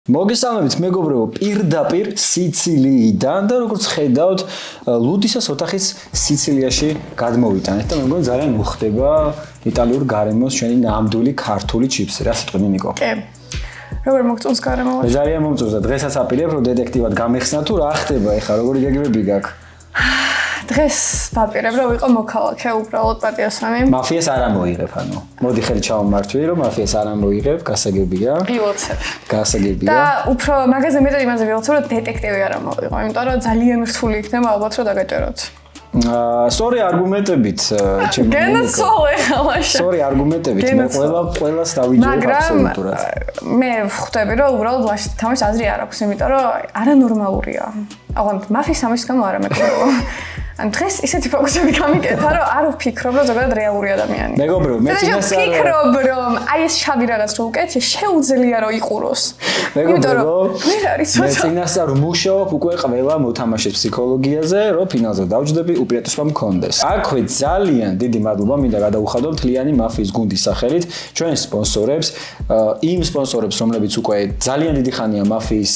მოგესალმებით მეგობრებო, პირდაპირ სიცილიიდან და როგორც ხედავთ, ლუდისას ოთახის სიცილიაში გადმოვიტანეთ და მე მგონი ძალიან უხდება იტალიურ გარემოს ჩვენი ნამდვილი ქართული ჩიპსი. რა სიტყვი ნიკო? კი. როგორ მოგწონს გარემო? ძალიან მომწონს და დღესაც აპირებ რომ დეტექტივად გამეხსნა თუ რა ხდება ეხლა, როგორი გეგმები გაქვს? დღეს ვაპირებ რომ ვიყო მოქალაქე უბრალოდ პატიოსანი. მაფიას არ ამოიღებ, ანუ. მოდი ხელი ჩავმართვი რომ მაფიას არ ამოიღებ, გასაგებია. ვიოცებ. გასაგებია. და უფრო მაგაზე მეტად იმაზე ვიოცებ რომ დეტექტივი არ ამოვიღო, იმიტომ რომ ძალიან რთული იქნება ალბათ რომ დაგაჭეროთ. Sorry არგუმენტებით ჩემი გენაცვალე ხალაშა. Sorry არგუმენტებით მე ყველას დავიჯერებ აბსოლუტურად. მე ვხვდები რომ უბრალოდ ლაშით თამაშს აზრი არ აქვს, იმიტომ რომ არანორმალურია. აღარ მაფიის ამის გამო არ ამეკრებო. ან დღეს ისეთი ფოკუსები გამიკეთა რომ არ ვფიქრობ რომ ზოგადად რეალური ადამიანი. მეგობრებო, მე წინასწარ ვფიქრობ რომ აი ეს შავი რაღაც რო უკეთე შეუძლია რომ იყუროს. მეგობრებო, მე წინასწარ მუშაობ უკვე ყველა მოთამაშეს ფსიქოლოგიაზე, რომ ფინალზე დავჯდები, უპირატესობა მქონდეს. აქვე ძალიან დიდი მადლობა მინდა გადაუხადო მთლიანი მაფიის გუნდის სახელით ჩვენ სპონსორებს, იმ სპონსორებს, რომლებიც უკვე ძალიან დიდი ხანია მაფიის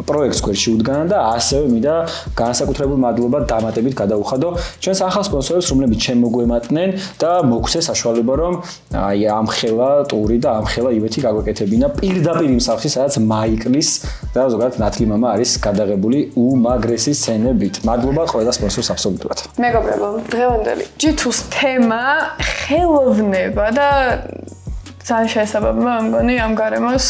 პროექტს ქვეშ უდგანან და ასევე მინდა განსაკუთრებულ მადლობა დამატებით გადაუხადო ჩვენს ახალ სპონსორებს, რომლებიც ჩემ მოგვემატნენ და მოგვცე საშუალება რომ აი ამ ხელა ტური და ამ ხელა ივეთი გაგვეკეთებინა პირდაპირ იმ სახლში, სადაც მაიკლის და ზოგადად ნათლი მამა არის გადაღებული უმაგრესი სცენებით. მადლობა ყველა სპონსორს აბსოლუტურად. მეგობრებო, დღევანდელი G2-ს თემა ხელოვნება და ძალიან შეესაბამება მგონი ამ გარემოს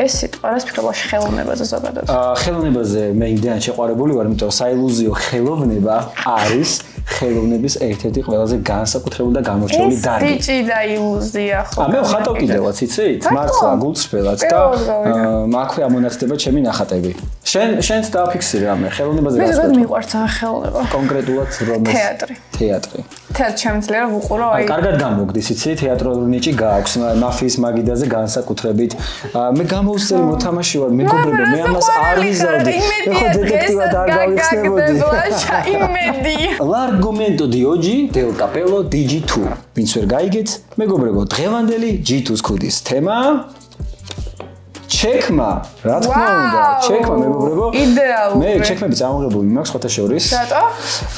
ეს სიტყვა რას ფიქრობ ხელოვნებაზე ზოგადად? ხელოვნებაზე მე იმდენად შეყვარებული ვარ, იმიტომ რომ საილუზიო ხელოვნება არის ხელოვნების ერთ-ერთი ყველაზე განსაკუთრებული და გამორჩეული დარგი. ეს ბიჭი და ილუზია ხო? მე ვხატავ კიდევაც, იცით? მართლა გულწრფელად და მაქვე ამონათდება ჩემი ნახატები. შენს დააფიქსირე ამე ხელოვნებაზე რა? მე ზოგადად მიყვარს ამ ხელოვნება. კონკრეტულად რომელ? თეატრი. თეატრი შემიძლია რომ ვუყურო აი. კარგად გამოგდის, იცით? თეატრალური ნიჭი გააქვს მაფიის მაგიდაზე განსაკუთრებით. მე გამოვსწრე მოთამაში ვარ, მეგობრებო, მე ამას არ ვიზავდი. ხო დეტექტივად არ გავიხსნებოდი. იმედი. L'argomento di oggi del capello di G2. ვინც ვერ გაიგეთ, მეგობრებო, დღევანდელი G2-s ქუდის თემა ჩექმა, რა თქმა უნდა, ჩექმა მეგობრებო. იდეალური. მე ჩექმები წამოღებული მაქვს ხოთა შორის. რატო?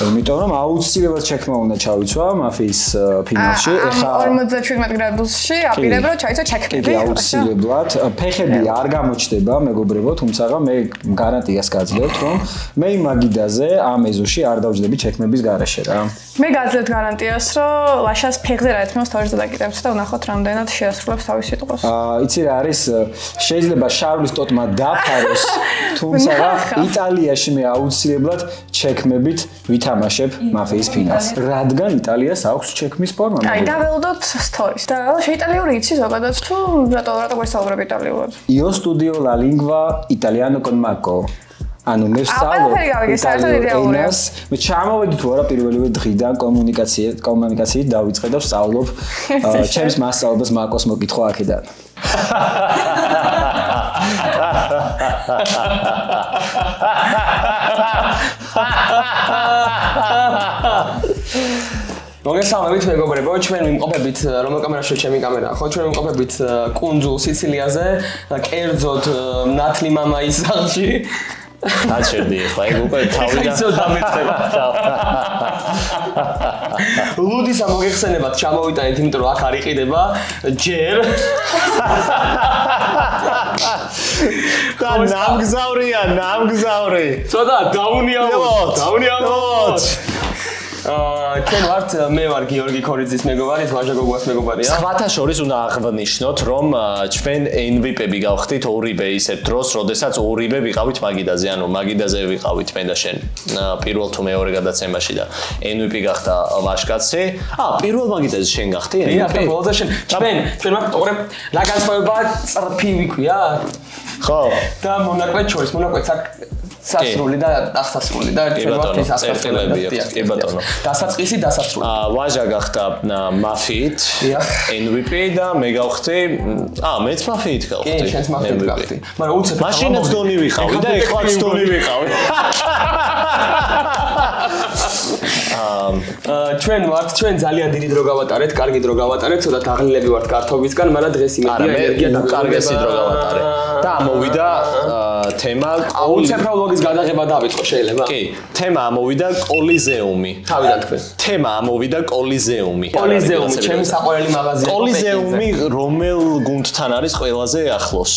იმიტომ რომ აუცილებლად ჩექმა უნდა ჩავიცვა მაფიის ფინალში. ეხა 47 გრადუსში აპირებ რომ ჩაიცვა ჩექმები. კი, აუცილებლად. ფეხები არ გამოჩნდება მეგობრებო, თუმცა მე გარანტიას გაძლევთ რომ მე იმ მაგიდაზე ამ ეზოში არ დავჯდები ჩექმების გარეშე რა. მე გაძლევთ გარანტიას რომ ლაშას ფეხზე რა თქმა უნდა თავზე დაგიკეთებს და ვნახოთ რამდენად შეასრულებს თავის სიტყვას. იცი რა არის შეიძლება შარლის ტოტმა დაფაროს, თუმცა იტალიაში მე აუცილებლად ჩექმებით ვითამაშებ მაფიის ფინალს. რადგან იტალიას აქვს ჩექმის ფორმა. აი, დაველოდოთ სტორის. და შეიტალიური იცი ზოგადად თუ რატო გვესაუბრებ იტალიურად? Io studio la lingua italiano con Marco. ანუ მე ვსწავლობ ენას, მე ჩამოვედი თუ არა პირველივე დღიდან კომუნიკაციით დავიწყე და ვსწავლობ ჩემს მასწავლებლებს მარკოს მოკითხვა აქედან. მოგესალმებით მეგობრებო, ჩვენ ვიმყოფებით რომელ კამერაში ჩემი კამერაა, ხო? ჩვენ ვიმყოფებით კუნძულ სიცილიაზე, კერძოდ ნათლი მამაის სახლში. აჩერდი ხა ეგ უკვე თავიდან დამეწება. ლუდისა მოგეხსენებათ ჩამოვიტანეთ, იმიტომ რომ აქ არ იყიდება ჯერ. და ნამგზავრი. ცოტა დაუნიავოთ. ჩვენ ვართ, მე ვარ გიორგი ქორიძის მეგობარი, ვაჟა გოგუას მეგობარია. სხვათა შორის უნდა აღვნიშნოთ, რომ ჩვენ MVP-ები გავხდით ორივე ისეთ დროს, როდესაც ორივე ვიყავით მაგიდაზე, ანუ მაგიდაზე ვიყავით მე და შენ. პირველ თუ მეორე გადაცემაში და MVP გახდა ვაშკაცი. პირველ მაგიდაზე შენ გახდი MVP? მე ბოლოს შენ. ჩვენ მაგ ტორე რა განსხვავებაა წრფი ვიქვია? ხო. და მონაკვეთ შორის, მონაკვეთს აქ სასრული და დასასრული და ჩვენთვის ასპექტებია. კი ბატონო. დასაწყისი, დასასრული. ვაჟა გახდა მაფიით MVP და მე გავხდი, მეც მაფიით გავხდი. კი, შენც მაფიით გავხდი. მაგრამ უცებ მაშინაც დონი ვიყავი და ეხლაც დონი ვიყავი. ჩვენ ძალიან დიდი დრო გავატარეთ, კარგი დრო გავატარეთ, ცოტა დაღლილები ვართ გართობისგან, მაგრამ დღეს იმედია ენერგია კარგესი დრო გავატარე. და ამოვიდა თემა აუცილებლობის გადაღება დავიწყო შეიძლება. კი, თემა ამოვიდა კოლიზეუმი. თავიდან თქვენ. თემა ამოვიდა კოლიზეუმი. კოლიზეუმი, ჩემი საყვარელი მაღაზია. კოლიზეუმი რომელ გუნდთან არის ყველაზე ახლოს?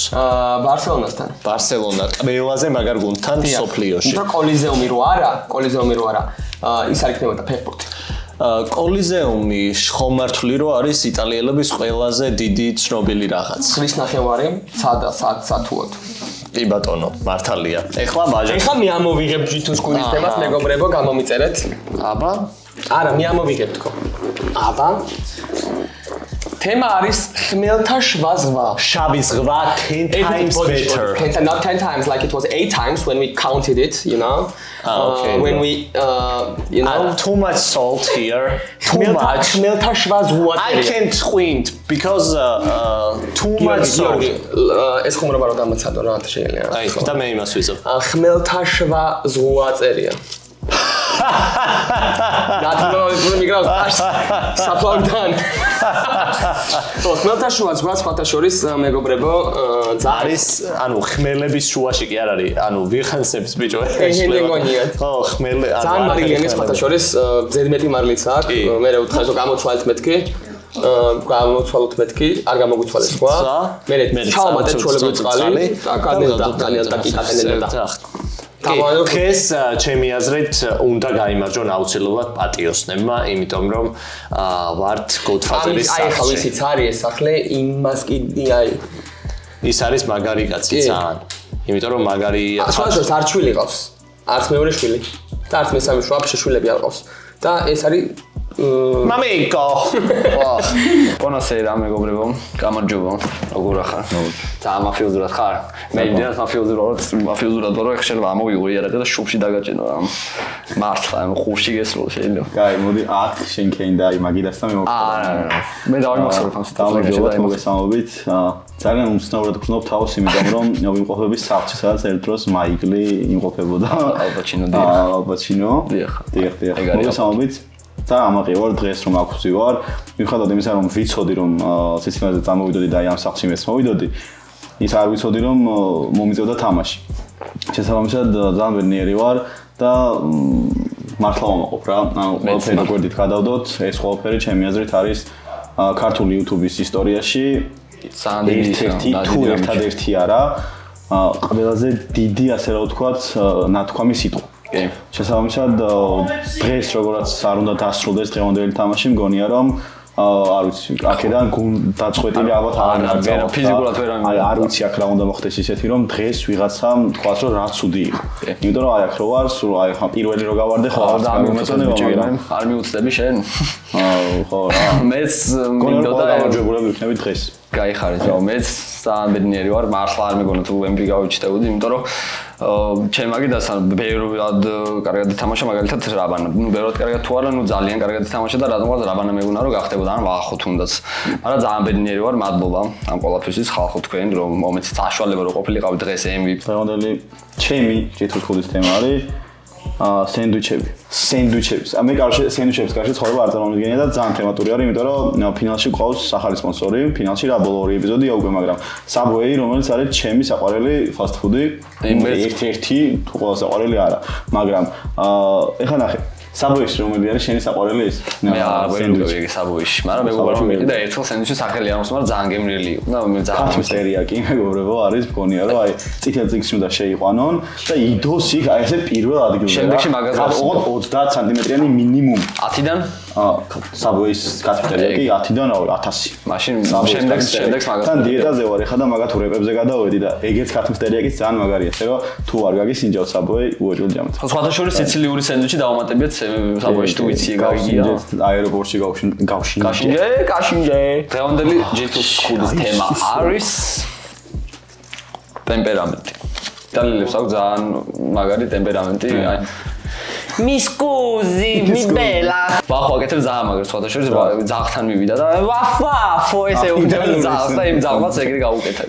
ბარსელონასთან. ბარსელონა ყველაზე მაგარ გუნდთან სოფლიოში. და კოლიზეუმი რო არა, ის არ იქნებოდა ფეხბურთი. კოლიზეუმი ხომართული რო არის იტალიელების ყველაზე დიდი ცნობილი რაღაც. ხრის ნახევარი, სათუოდ. კი ბატონო, მართალია. ეხლა მაჟე. ეხლა მე ამოვიღებ ჯითუს კუნის თემას, მეგობრებო, გამომიწერეთ. აბა? არა, მე ამოვიღებ თქო. აბა? თემა არის ხმელთა შვა ზღვა. შავი ზღვა 10 times better. Not 10 times, like it was 8 times when we counted it, you know. Okay. When we, you know. Too much salt here. Too much. ხმელთა შვა ზღვა. I can't squint because too much salt. ეს ხუმრობა რო გამოცადო რა შეიძლება. აი, და მე იმას ვიზო. ხმელთა შვა ზღვა წერია. ნათლოვი მიგრავს საფლავთან. ხმელთა შუა ზღვა სხვათა შორის მეგობრებო არის ანუ ხმელების შუაში კი არ არის ანუ ვიხანსებს ბიჭო ეგენგონია ხო ხმელი ძალიან მარილიანი სხვათა შორის ზედმეტი მარილიც აქვს მე ვუთხარ რომ გამოცვალეთ მეთქი გამოცვალოთ მეთქი არ გამოგუცვალე სხვა მე ჩავამატეთ ჩოლებრივი წყალი და კადენდა ძალიან დაკიკატენდა დღეს ჩემი აზრით უნდა გაიმარჯვონ აუცილებლად პატიოსნებმა, იმიტომ რომ ვართ Godfather-ის სახლში. აი, ხა ისიც არის ეს სახლი, იმას კიდე არის. ის არის მაგარი კაცი ძალიან. იმიტომ რომ მაგარი სხვადასხვა არ შვილი ყავს. არც მეორე შვილი და არც მესამე შვაფშე შვილები არ ყავს. და ეს არის მამიკო. Buonasera, მეგობრებო. გამარჯობა. როგორ ახარ? ძალიან მაფიოზურად ხარ? მე იმდენად მაფიოზურად ვარ, რომ შეიძლება ამოვიღო იარაღი და შუბში დაგაჭინო რა. მართლა, ხურში გესროლ შეიძლება. კაი, მოდი აქ შენ კენ და იმაგიდასთან მე მოვხდე. მე დავიმახსოვრებ ამ სიტუაციას. მოგესალმებით. ძალიან უცნაურად გრძნობ თავს, იმიტომ რომ ვიმყოფები სახლში, სადაც ერთ დროს მაიკლი იმყოფებოდა. ალბაჩინო. დიახ. მოგესალმებით. და ამაყი ვარ დღეს რომ აქ ვარ. მიუხედავად იმისა რომ ვიცოდი რომ სიცილიაზე წამოვიდოდი და ამ სახლში მეც მოვიდოდი, ის არ ვიცოდი რომ მომიწევდა თამაში. შესაბამისად ძალიან ბედნიერი ვარ და მართლა ვამაყობ რა. ანუ ყველაფერი გვერდით გადავდოთ, ეს ყველაფერი ჩემი აზრით არის ქართული YouTube-ის ისტორიაში ერთადერთი არა, ყველაზე დიდი ასე რა ვთქვათ, ნათქვამი სიტყვა. შესაბამისად დღეს როგორაც არ უნდა დასრულდეს დღევანდელი თამაში მგონია რომ არ ვიცი აქედან დაწყვეტილი ალბათ არ არის ფიზიკურად ვერ ამი არ ვიცი აქ რა უნდა მოხდეს ისეთი რომ დღეს ვიღაცამ თქვას რომ რა ცუდი იყო იმიტომ რომ აი აქ რო ვარ სულ აი ხა პირველი რო გავარდე ხო არ დამიმეწონება მაგრამ არ მიუწდები შენ ხო რა მეც მინდოდა გამარჯვებულები ვიქნები დღეს გაიხარეთ რა მეც ძალიან ბედნიერი ვარ მართლა არ მეგონა თუ MVP გავიჩნდებოდი იმიტომ რომ ჩემ მაგიდასთან ბევრად კარგად ითამაშა მაგალითად რაბანა. ნუ ბევრად კარგად თუ არა, ნუ ძალიან კარგად ითამაშა და რადგან რაბანა მეგონა რომ გახდებოდა ან ვახო თუნდაც. მაგრამ ძალიან ბედნიერი ვარ, მადლობა ამ ყველაფრისთვის ხალხო თქვენ რომ მომეცით საშუალება რომ ყოფილიყავით დღეს MVP. დღევანდელი ჩემი ჯეთრუხულის თემა არის სენდვიჩები. მე კარში სენდვიჩების კარში ცხოვრება არ წარმოვიდგენია და ძალიან თემატური არის, იმიტომ რომ ფინალში გვყავს ახალი სპონსორი, ფინალში რა ბოლო ორი ეპიზოდია უკვე, მაგრამ Subway, რომელიც არის ჩემი საყვარელი fast food-ი, ერთ-ერთი თუ ყველა საყვარელი არა, მაგრამ ეხლა ნახე Subway-ში რომელი არის შენი საყვარელი ის? მე არ ვიგებ Subway-ში, მაგრამ მეგობრებო მიყიდა და ერთხელ სენდვიჩის სახელი არ მოსმარ ძალიან გემრიელი იყო. და მე ძალიან ტერიაკი მეგობრებო არის მგონია რომ აი წითელ წიგნში უნდა შეიყვანონ და იდოს იქ აი ესე პირველ ადგილზე. შემდეგში მაღაზიაში 30 სანტიმეტრიანი მინიმუმ 10-დან Subway-ის კათეტერია 10-დან 1000. მაშინ შემდეგს მაგას. თან დიეტაზე ვარ ეხლა და მაგათ ურეპებზე გადავედი და ეგეც კათეტერიაკიც ძალიან მაგარია, ესე რომ თუ არ გაგისინჯავ Subway უეჭველ ჯამით. სხვათა შორის სიცილიური სენდვიჩი დავამატებიეთ Subway-ში თუ ვიცი გაგიგია. აეროპორტში გავშინჯე. კაშინჯე. დღევანდელი ჯეთოს ხუდის თემა არის ტემპერამენტი. იტალიელებს აქვს ძალიან მაგარი ტემპერამენტი, აი Mi scusi, mi bella. ვახო აკეთებ ძალიან მაგარ სხვათა შორის ძაღლთან მივიდა და ვაფაფო ესე უდება ძაღლს და იმ ძაღლს ეგრე გაუკეთა.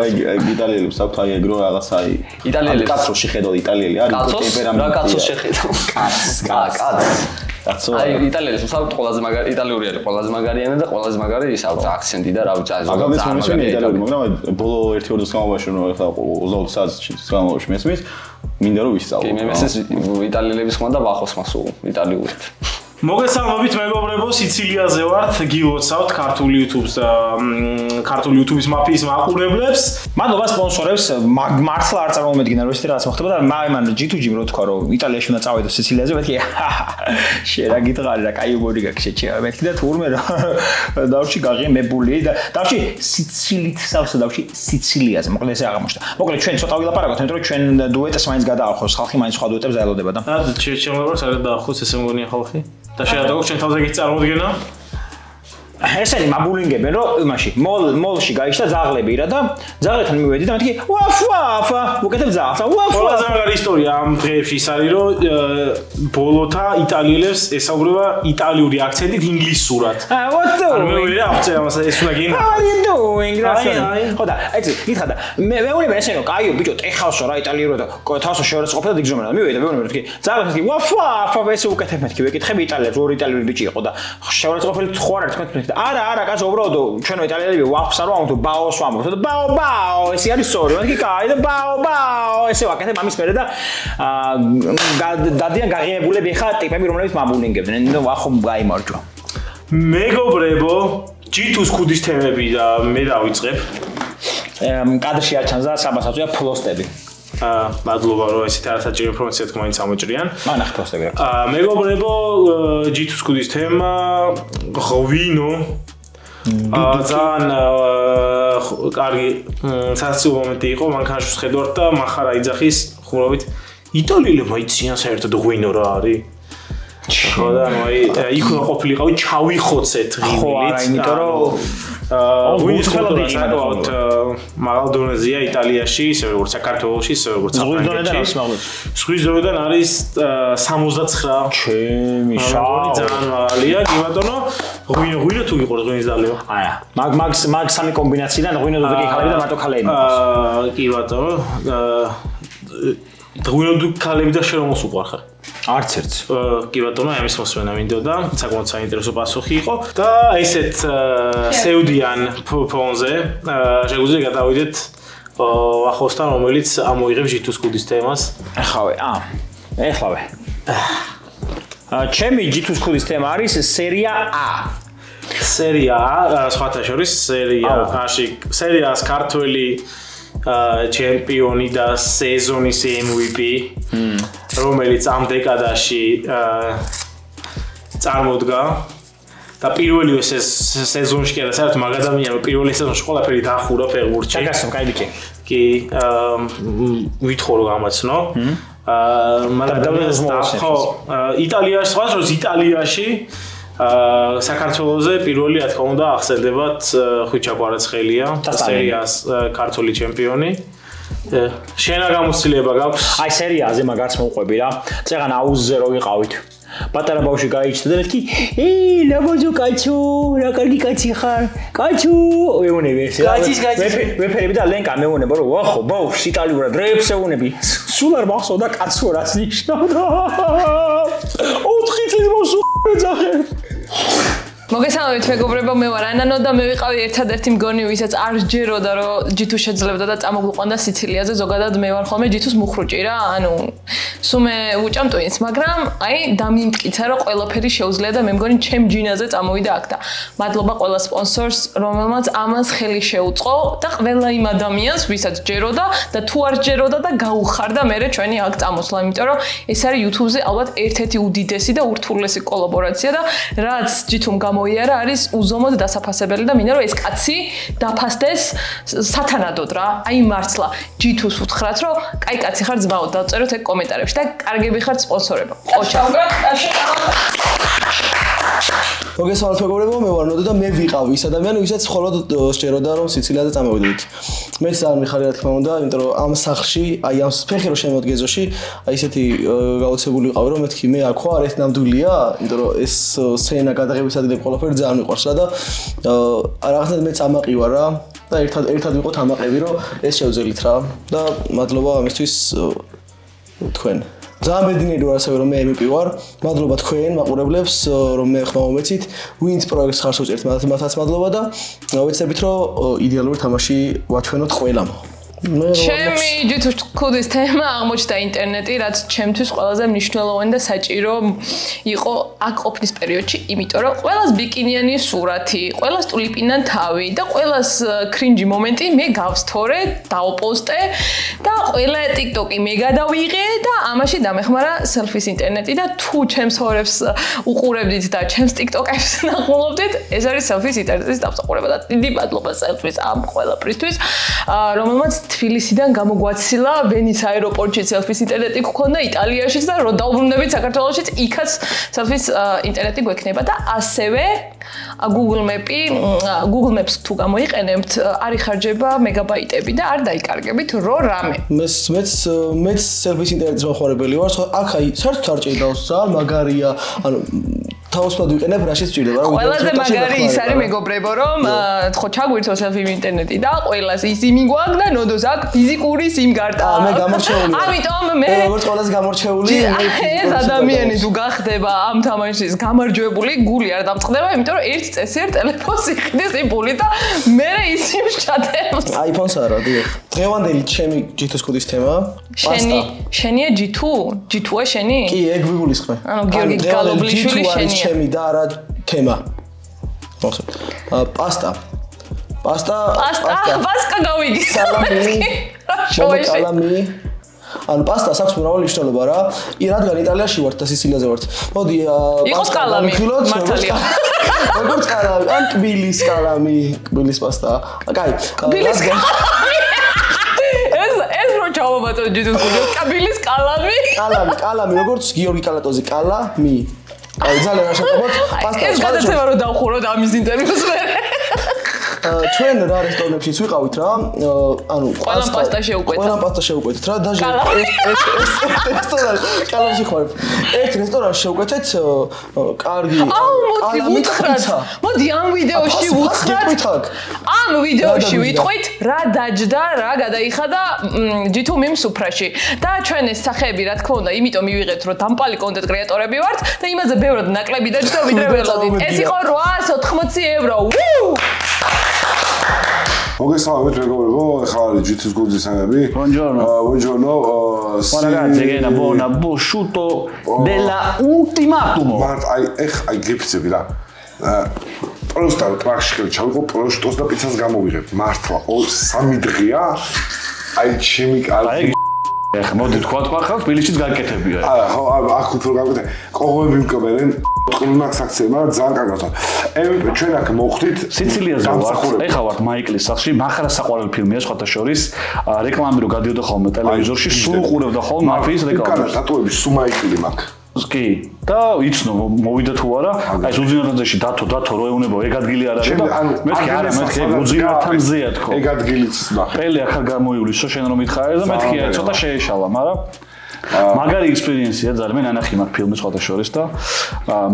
აი იტალიელებს აქვს აი ეგრო რაღაც აი იტალიელებს კაცოში ხედავ იტალიელი არის ტემპერამენტი. რა კაცოს შეხედავ? კაც. კაცო. აი იტალიელებს ვსაუბრობთ ყველაზე მაგარი იტალიური არის ყველაზე მაგარიანი და ყველაზე მაგარი ის აქცენტი და რა ვიცი აი მაგალითად მომისმენი იტალიური მაგრამ ბოლო 1-2 დღის განმავლობაში რომ ახლა 20 საათის განმავლობაში მესმის მინდა რომ ვისწავლო. კი მე მესმის იტალიელების ხმა და ვახოს ხმა სულ იტალიურით. მოგესალმებით მეგობრებო, სიცილიაზე ვართ, გილოცავთ ქართული YouTube-ს და ქართული YouTube-ის მაფიის მაყურებლებს. მადლობა სპონსორებს, მართლა არ წარმომედგინა რომ ესეთი რაღაც მოხდება და მან G2G-მ რო თქვა რომ იტალიაში უნდა წავიდო სიცილიაზე, მეთქი შენ რა გითხარი რა კაი უბორი გაქვს შეჭია. მეთქი და თურმე რა დავში გაღიმებული და დავში სიცილით სავსე დავში სიცილიაზე. მოკლედ ესე აღმოჩნდა. მოკლედ ჩვენ ცოტა ვილაპარაკოთ, იმიტომ რომ ჩვენ დუეტს მაინც გადაახოს, ხალხი მაინც სხვა დუეტებს დაელოდება და. ჩემს არ დაახოს ესე მგონია ხალხი. და შეადაგო ჩვენ თავზე გიც წარმოდგენა ესენი მაბულინგებენ რომ იმაში მოლში გაიშთა ზაღლები რა და ზაღლებთან მივედი და მეთქი ვაფა უკეთებ ზაღლს ვაფა ყველაზე მაგარი ისტორია ამ დღეებში ის არის რომ ბოლოთა იტალიელებს ესაუბრება იტალიური აქცენტით ინგლისურად what არ მეუღია აღწე ამას ეს უნდა გინდა how you doing ხო და ეცი ითხრა და მეუბნები ესე რომ კაიო ბიჭო ტეხავსო რა იტალიურად და თავსო შეურაცხყოფა და დიგზომენა მივედი და მეუბნები მეთქი ზაღლებს მეთქი ვაფა ესე უკეთებ მეთქი ვეკითხები იტალიელებს ორი იტალიური ბიჭი იყო და შეურაცხყოფელი ხო არ არის თქვენ არა კაცო უბრალოდ ჩვენ იტალიელები ვაფს არ ვამბობთ ბაოს ვამბობთ და ბაო ესე არის სწორი მეთქი კაი და ბაო ესე ვაკეთებ ამის მერე და დადიან გაღიებულები ხა ტიპები რომლებიც მაბულინგებდნენ და ვახო გაიმარჯვა მეგობრებო G2-ს ქუდის თემები და მე დავიწყებ კადრში აჩანს და საბასაცია ფლოსტები მადლობა რომ ესეთ არასაჭირო ინფორმაციად მაინც ამოჭრიან. მანახ ფლოსტები აქვს. მეგობრებო G2-ს ქუდის თემა ღვინო ძალიან კარგი სასწაულო მომენტი იყო მანქანაში ვხედავთ და მახარა იძახის ხუმრობით იტალიელებმა იციან საერთოდ ღვინო რა არის ხო და აი იქ უნდა ყოფილიყავი ჩავიხოცეთ ღიმილით ხო არა იმიტომ რომ ღვინის კულტურა საკმაოდ მაღალ დონეზეა იტალიაში ისე როგორც საქართველოში ისე როგორც საფრანგეთში ზღვის დონიდან არის 69 ჩემი შავი ძალიან მაღალია კი ბატონო ღვინო თუ იყო ღვინის დალევა აია მაგ სამი კომბინაციიდან ღვინო დოდეკი ხალები და მარტო ქალები კი ბატონო ღვინო დუ ქალები და შენ რომს უყარხარ არც ერთს. კი ბატონო, ამის მოსმენა მინდოდა, საკმაოდ საინტერესო პასუხი იყო და ესეთ სეუდიან ფონზე შეგვიძლია გადავიდეთ ახოსთან, რომელიც ამოიღებს G2-ს ქუდის თემას. ახლავე. ჩემი G2-ს ქუდის თემა არის სერია A. სერია A, სხვათა შორის სერიას ქართველი ჩემპიონი და სეზონის MVP რომელიც ამ დეკადაში წარმოდგა და პირველი სეზონში კი არა საერთოდ მაგ ადამიანს პირველი სეზონში ყველაფერი დახურა ფეხბურთში. ჩაგასო, კაი ბიჭი. კი ვითხოვ რომ გამაცნო. ხო, იტალიაში სხვა დროს იტალიაში საქართველოზე პირველი რა თქმა უნდა ახსენდებათ ხვიჩა კვარაცხელია, სერიას ქართული ჩემპიონი. შენა გამოცდილება გაქვს. აი სერიაზე მაგარს მოყვები რა. წეგან აუზზე რო ვიყავით. პატარა ბავშვი გაიჩნდა და მეთქი, ლაბოზო კაცო, რა კარგი კაცი ხარ. კაცო, ეუნები ესე. კაცის. ვეფერები და ლენკა მეუნება რომ ვახო, ბავშვს იტალიურად რეებს ეუნები. სულ არ მახსოვდა კაცო რაც ნიშნავდა. 4 წლის მოსუხეძახე. მოგესალმებით მეგობრებო, მე ვარ ანანო და მე ვიყავი ერთადერთი მგონი, ვისაც არ ჯეროდა რომ G2 შეძლებდა და წამოგვიყვანდა სიცილიაზე, ზოგადად მე ვარ ხოლმე G2-ს მუხრუჭი რა, ანუ სულ მე უჭამ ტვინს, მაგრამ აი დამიმტკიცა რომ ყველაფერი შეუძლია და მე მგონი ჩემ ჯინაზე წამოვიდა აქ და მადლობა ყველა სპონსორს, რომელმაც ამას ხელი შეუწყო და ყველა იმ ადამიანს, ვისაც ჯეროდა და თუ არ ჯეროდა და გაუხარდა მე ჩვენი აქ წამოსვლა, იმიტომ რომ ეს არის YouTube-ზე ალბათ ერთ-ერთი უდიდესი და ურთულესი კოლაბორაცია და რაც G2-მ მოიარა არის უზომოდ დასაფასებელი და მინდა რომ ეს კაცი დაფასდეს სათანადოდ რა. აი მართლა G2-ს უთხრათ რომ კაი კაცი ხარ ძმაო დავწეროთ ეგ კომენტარებში და კარგები ხართ სპონსორებო. ყოჩა. მოგესალმებით მეგობრებო, მე ვარ ნოდო და მე ვიყავ ის ადამიანი, ვისაც მხოლოდ შეეროდა რომ სიცილიაზე წამოვიდით. მე ძალიან მიხარია რა თქმა უნდა, იმიტომ რომ ამ სახლში, აი ამ ფეხი რო შემოდგეზოში, აი ესეთი გაოცებული ვიყავი რომ მეთქი მე აქ ხარ, ეს ნამდვილია, იმიტომ რომ ეს სცენა გადაღების ადგილები ყველაფერი ძალიან მიყვარს რა და რაღაცნაირად მეც ამაყივა რა და ერთად ვიყოთ ამაყები რომ ეს შევძელით რა და მადლობა ამისთვის თქვენ. ძალიან ბედნიერი ვარ ასევე რომ მე MVP ვარ. მადლობა თქვენ მაყურებლებს რომ მე ხმა მომეცით. Wins პროექტს ხარს უჭერთ მათაც მადლობა და ვეცდებით რომ იდეალური თამაში ვაჩვენოთ ყველამ. ჩემი ჯითუს თემა აღმოჩნდა ინტერნეტი, რაც ჩემთვის ყველაზე მნიშვნელოვანი და საჭირო იყო აქ ყოფნის პერიოდში, იმიტომ რომ ყველას ბიკინიანი სურათი, ყველას ტულიპინან თავი და ყველას კრინჯი მომენტი მე გავსთორე, დავპოსტე და ყველა TikTok-ი მე გადავიღე და ამაში დამეხმარა selfies ინტერნეტი და თუ ჩემს ხორებს უყურებდით და ჩემს TikTok-ებს ნახულობდით, ეს არის selfies ინტერნეტის დამსახურება და დიდი მადლობა selfies ამ ყველაფრისთვის, რომელმაც თბილისიდან გამოგვაცილა ვენის აეროპორტში selfies ინტერნეტი გქონდა იტალიაშიც და რო დაუბრუნდებით საქართველოშიც იქაც selfies ინტერნეტი გვექნება და ასევე Google Maps თუ გამოიყენებთ არ იხარჯება მეგაბაიტები და არ დაიკარგებით რო რამე მეც selfies ინტერნეტის მოხმარებელი ვარ აქ აი საერთოდ არ ჭირავს ძალიან მაგარია ანუ თავისუფლად ვიყენებ რაშიც ჭირდება რა ყველაზე მაგარი ის არის მეგობრებო რომ ხო ჩაგვირთო selfie ინტერნეტი და ყველას ის იმი გვაქვს და ნოდოს აქ ფიზიკური სიმკარტა მე გამორჩეული ამიტომ მე როგორც ყველას გამორჩეული ეს ადამიანი თუ გახდება ამ თამაშის გამარჯვებული გული არ დამწყდება იმიტომ რომ ერთ წესიერ ტელეფონს იყიდეს იბული და მე ისიმ ჩატებს iPhone-ს არა დიახ დღევანდელი ჩემი G2 სკუდის თემა შენია G2 G2-ა შენი კი ეგ ვიგულისხმე ანუ გიორგი გალობლიშვილი შენია ჩემი და არა თემა პასტა გავიგი სალამი ანუ პასტას აქვს მრავალი მნიშვნელობა რა. რადგან იტალიაში ვართ და სიცილიაზე ვართ. მოდი იყოს კალამი მართალია. როგორც კალამი, ან კბილის კალამი, კბილის პასტა. კაი. ეს რო ჩავაბატო ჯიდოს კბილის კალამი. კალამი, როგორც გიორგი კალატოზი კალამი. აი ძალიან რაშატობოთ პასტა. ეს გადაცემა რო დავხუროთ ამის ინტერვიუს მე. ჩვენ რა რესტორნებშიც ვიყავით რა ანუ ყველა პასტა შეუკვეთით რა დაჟე ეს რესტორანი კალამში ხარ ერთ რესტორანში შეუკვეთეთ კარგი მოდი ამ ვიდეოში ვუთხრათ ამ ვიდეოში ვიტყვით რა დაჯდა რა გადაიხადა G2 memes სუფრაში და ჩვენ ეს სახეები რა თქმა უნდა იმიტომ მივიღეთ რომ დამპალი კონტენტ კრეატორები ვართ და იმაზე ბევრად ნაკლები დაჯდა ვიდრე ველოდით ეს იყო 880 евро მოგესალმებით მეგობრებო, ახლა არის G2 გუნდის სამები. Buongiorno. Ragazzi, che una buona prosciutto della ultimatum. აი გიფცები რა. პროსტა ტრაქში ჩავიყო პროშტოს და პიცას გამოვიღებ. მართლა 3 დღეა. აი ჩემი კალი ეხა მოდი თქვა ხალხ თბილისშიც გაკეთებია. ხო, აქ უფრო გაკეთე. ყოღოები მკობერენ ყრუნაკ საქციებმა ძალიან კარგად. ჩვენ აქ მოვხდით სიცილიაზე ვართ. ეხა ვართ მაიკლის სახლში, მახრა საყვარელი ფილმია სხვათა შორის. რეკლამები რო გადიოდა ხოლმე ტელევიზორში, სულ უყურებდა ხოლმე მაფიის რეკლამას. კანა დატოების სულ მაიკლი მაქვს. კი და იცნო მოვიდა თუ არა აი ზუძინარაძეში დათო რო ეუნება ეგ ადგილი არ არის და მეთქი არა მეთქი ზუძინართან ზეა თქო ეგ ადგილიც ნახე პელე ახალ გამოივლისო შენ რომ მითხარი და მეთქი აი ცოტა შეეშალა მაგრამ მაგარი ექსპერიენსია ძალიან მე ნანახი მაგ ფილმის სხვათა შორის და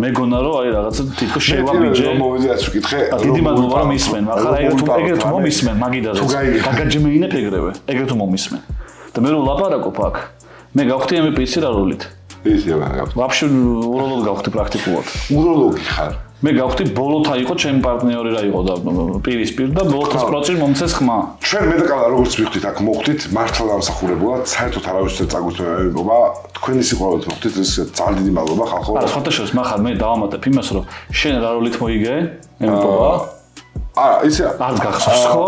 მეგონა რომ აი რაღაცა თითქოს შევაბიჯე მოვიდაც ვკითხე დიდი მადლობა რომ ისმენ მაგრამ ეგრე თუ მომისმენ მაგიდაზე გაგაჯმეინებ ეგრე თუ მომისმენ და მე რომ ლაპარაკობ აქ მე გავხდი MVP-ს რა როლით ისე მაგა. ვაფშე უროლოგი გავხდი პრაქტიკულად. უროლოგი ხარ. მე გავხდი ბოლოთა იყო ჩემი პარტნიორი რა იყო და პირისპირ და ბოლოთას პროცესში მომცეს ხმა. ჩვენ მე და კალა როგორც ვიხდით აქ მოხდით მართლა დამსახურებულად საერთოდ არავის ვერ წაგვიწევება თქვენი სიყვარულით მოხდით ეს ძალიან დიდი მადლობა ხალხო. არა სხვათა შორის מחარ მე დავამატებ იმას რომ შენ რა როლით მოიგე? ემპოვა. ისე არ გახსოვს ხო?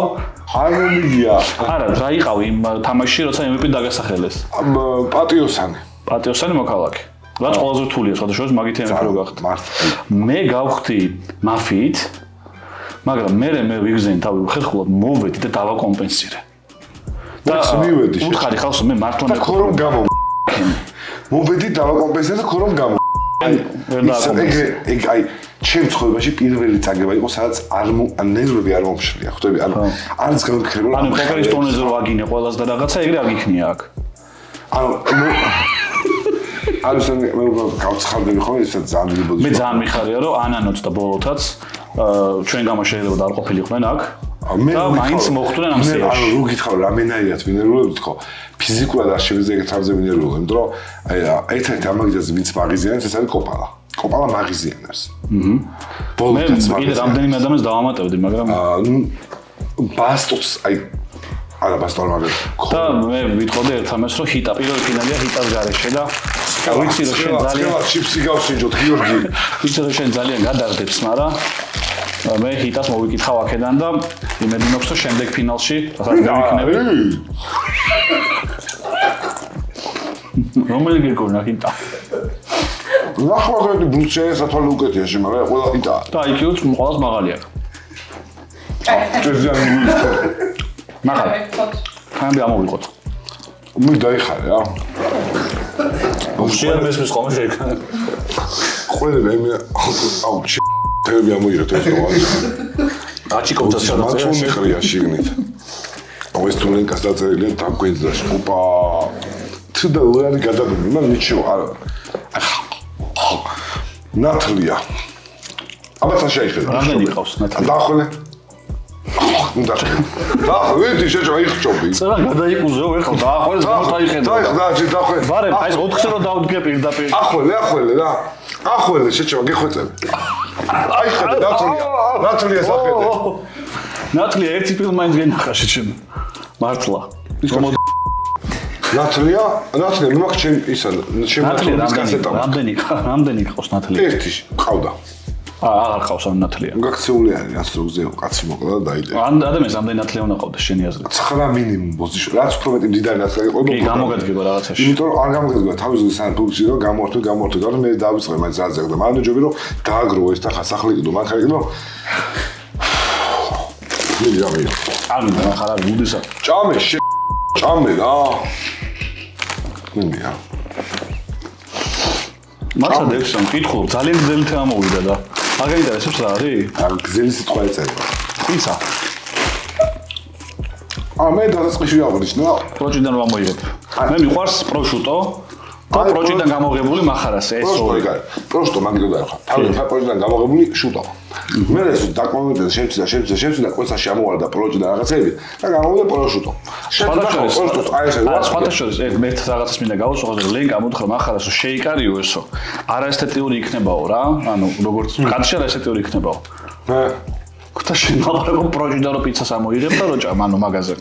არ მომიგია. არა რა იყავი იმ თამაშში როცა MVP დაგასახელეს? პატიოსანი. პატიოსანი მოქალაქე. რაც ყველაზე რთულია, სხვათა შორის მაგითი MVP რო გახდა. მე გავხდი მაფიით, მაგრამ მე ვიგზენი თავი ხერხულად მოვედი და დავაკომპენსირე. და მივედი. უთხარი ხალხს მე მართლა მე ხორომ გამო. მოვედი დავაკომპენსირე და ხორომ გამო. ეგ აი ჩემ ცხოვრებაში პირველი წაგება იყო სადაც არ ნერვები არ მომშლია, ხვდები? ანუ არც გამიქრება. ანუ პოკერის ტონეზე რო აგინე ყველას და რაღაცა ეგრე არ გიქნია აქ. ანუ მე გავცხარდები ხოლმე ეს ძალიან დიდი მე ძალიან მიხარია რომ ანანოც და ბოლოთაც ჩვენ გამა შეიძლება და არ ყოფილიყვნენ აქ და მაინც მოხვდნენ ამ სიაში. ანუ რო გითხავ რამენაირად ვინერულებთ ხო? ფიზიკურად არ შევიძლია ეგეთ თავზე ვინერულო, იმიტომ რომ აი ერთ-ერთი ამაგიზაზე ვინც მაგიზიანებს ეს არის კოპალა. კოპალა მაგიზიანებს. მე კიდე რამდენიმე ადამიანს დავამატებდი, მაგრამ ბასტოს აი არა ბასტოს მაგრამ და მე ვიტყოდი ერთ ამას რომ ჰიტა პირველი ფინალია ჰიტას გარეშე და ვიცი რომ შენ ძალიან ჩიფსი გავსინჯოთ გიორგი. ვიცი რომ შენ ძალიან გადარდებს, მაგრამ მე ჰიტას მოვიკითხავ აქედან და იმედი მაქვს რომ შემდეგ ფინალში გავიქნები. რომელი გეკონა ჰიტა? ნახავთ ბუჩეს ათვალე უკეთეში, მაგრამ ყველა ჰიტა. და IQ-ც ყველას მაღალი აქვს. ჭერძიანი მაღალი. ხანები ამოვიყოთ. მე დაიხარე რა. უშენ მესმის ხომ შეიქნა. ყველა მე აუ თები ამოიღეთ ეს რა. აჩიკოვდა შემოწმე შეხრია შიგნით. აუ ეს თუნენკას დაწერილია დამკვიდრაში. ოპა. თუდა უარი გადაბმული, მაგრამ ნიჩო არა. ნათლია. აბა შეიხედა. რამდენი ყავს ნათლია? დაახლე. და ვიდი შეჭა იხჭობი. წერა გადაიყუზო ეხლა დაახლე გამოთაიხედა. დაახლე. ვარე, აი 4-ზე რო დავდგე პირდაპირ. ახველი რა. ახველი შეჭა გეხვეწები. აი ხედა ნათლია სახედე. ნათლია ერთი ფილმი მაინც გენახა შეჭემ. მართლა. ნათლია მაგ ჩემ ისა რამდენი ყავს ნათლია? ერთი ყავდა. აღარ ყავს ამ ნათლია. გაქცეული არის რაც როზე კაცი მოკლა და დაიდე. ან ადამიანს რამდენი ნათლია უნდა ყავდეს შენი აზრით? 9 მინიმუმ ბოზიში. რაც უფრო მეტი მდიდარი ნათლია იყო. კი, გამოგადგება რაღაცაში. იმიტომ რომ არ გამოგადგება თავის სან ფუქსი რომ გამორთვე და მე დავიწყე მაინც რა ზეგდა. მაგრამ ჯობი რომ დააგროვო ეს თხა სახლი კიდო მანქანა კიდო. მიდი რა მიდი. ამინდა ახლა არ გუდისა. ჭამე რა. ნებია. მართლა დექსონ კითხო ძალიან გზელი თემა მოვიდა და არ გაინტერესებს რა არის? არ გზელი სიტყვა ეწერება. ისა. მე დასაწყისში აღნიშნა. პროჭიდან რა მოიგებ? მე მიყვარს პროშუტო და პროჭიდან გამოღებული מחარას ეს ორი. პროშუტო მაგიდო დაიხვა. თავი პროჭიდან გამოღებული შუტო. მე ეს დაკმაყოფილდა შემცირდა კვესაში ამოვარდა პროჭიდან რაღაცები და გამოვიდა პროშუტო. სხვათაშორის მე რაღაცას მინდა გავუსვახო რომ ლენკა მოთხრა מחარას რომ შეიკარიო ესო. არაესთეტიური იქნებაო რა. ანუ როგორც კაცში არაესთეტიური იქნებაო. ხოთა შენ მაგარაკო პროჭიდან რო პიცას ამოიღებ და რო ჭამ ანუ მაგაზე.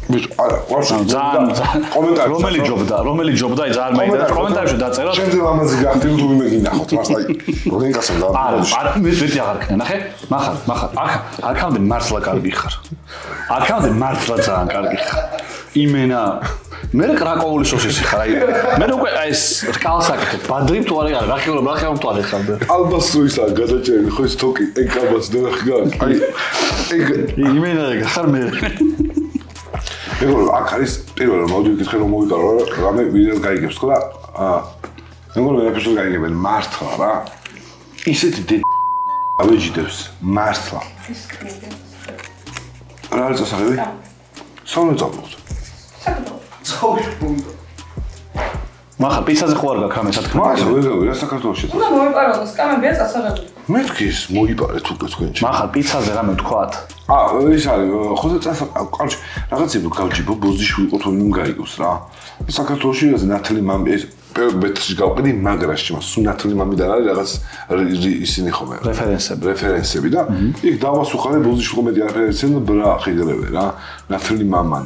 ბიჭო, არა, ვარშავ. კომენტარი. რომელი ჯობდა, აი ძალიან მაინტერესებს კომენტარებში დაწეროთ. შენზე ლამაზი გახდი თუ ვინმე გინახოთ, მართლა. როლენკასთან და. არა, მე ვეთი აღარ ქნა, ნახე? მახარ. აქამდე მართლა კარგი ხარ. აქამდე მართლა ძალიან კარგი ხარ. იმენა მე კრაკოვული სოსისი ხარ, აი. მე უკვე აი ეს რკალს აკეთებ. ბადრიმ თუ არა, რა ხარ თუ არ ეხავდა. ალბასო ისა გადაჭერილი, ხო ეს თოკი, ეგ ალბას დანახგან. აი ეგ იმენა ხარ მე. მეგობრებო, აქ არის პირველ რომ მოდი ვიკითხე რომ მოვიკარო რა, რამე ვინას გაიგებს ხო და მეგობრებო, ეპიზოდი გაიგებენ მართლა რა. ისეთი ავეჯიდებს მართლა. რა არის ასაღები? საუნე წავდოთ. მახა პიცაზე ხო არ გაქვს ამე სათქმე? მაშა ვეღარ საქართველოში. უნდა მოიპაროს კამებია წასაღები. მეთქის მოიპარეთ უკვე თქვენში. მახა პიცაზე რამე ვთქვათ? ის არის ხოზე წასა კარჩი რაღაცები გავჯიბო ბოზიშვილი იყო თუნდაც გაიგოს რა. საქართველოში ეს ნათლი მამი ეს ბეთში გავყიდი მაგრაში მას სუნათლი მამიდან არის რაღაც ისინი ხომ რეფერენსები და იქ დავასუხარე ბოზიშვილი მეტი რეფერენსები და ბრა ხიგრევე რა. ნათლი მამა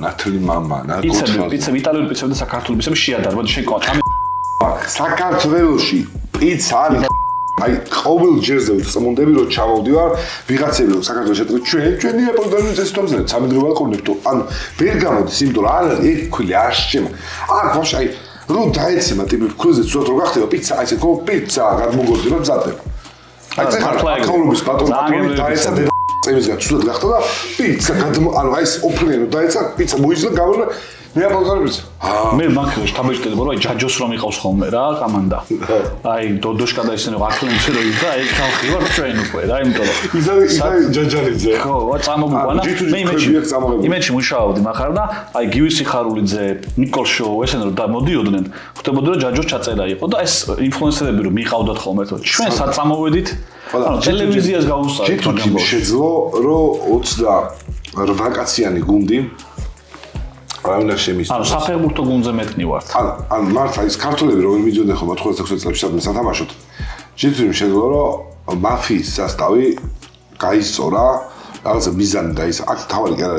პიცა იტალიური პიცები და საქართველოს პიცები შეადარბა შენ კოჩა საქართველოში პიცა არის აი ყოველ ჯერზე წმუნდები რომ ჩამოვდივარ ვიღაცები რომ საქართველოს შეტყვით ჩვენი ეპოდანის სისტემაზე სამიდროა კონექტო ანუ ვერ გამოდის იმიტომ რომ არ ერთ ქვილი არ შეჭმა აქ ვაფშე აი რომ დაეცემა ტიპი ქუზე ცოტა რო გახდება პიცა აი ესე ხო პიცა გადმოგორდება მზადდება აი საქართველოს პატრონი დაეცა წევიზგან ცუდად გახდა და პიცა ანუ აი ეს ოფლენო დაეცა პიცა მოიძლა გამორა მე აპოლგარებს. მე მაგაში თამაშობდი რომ აი ჯაჯოს რომ იყავს ხოლმე რა კომანდა. აი დოდოშკა და ისინი ვაკლენში რომ იდა აი ხალხი ვარ ჩვენ უკვე რა იმიტომ რომ ისა ჯაჯალიძე. ხო, წამოგუყანა. მე იმეჩი მუშაობდი מחარ და აი გივი სიხარულიძე, ნიკოლ შოუ ესენ რომ დამოდიოდნენ, ხვდებოდი რომ ჯაჯოს ჩაწერა იყო და ეს ინფლუენსერები რომ მიყავდათ ხოლმე თო ჩვენ საწამოვედით. ანუ ტელევიზიას გავუსწარეთ მაგრამ შეძლო რომ 20 8 კაციანი გუნდი არავინ არ შემისწორებს. ანუ საფეხბურთო გუნდზე მეტნი ვართ. ან მართლა ის ქართველები რომ მიდიოდნენ ხოლმე 96 წლებში სადმე სათამაშოდ. ჯერ შეძლო რომ მაფიის სასტავი გაისწორა რაღაცა მიზანი და ის აქ თავი კი არა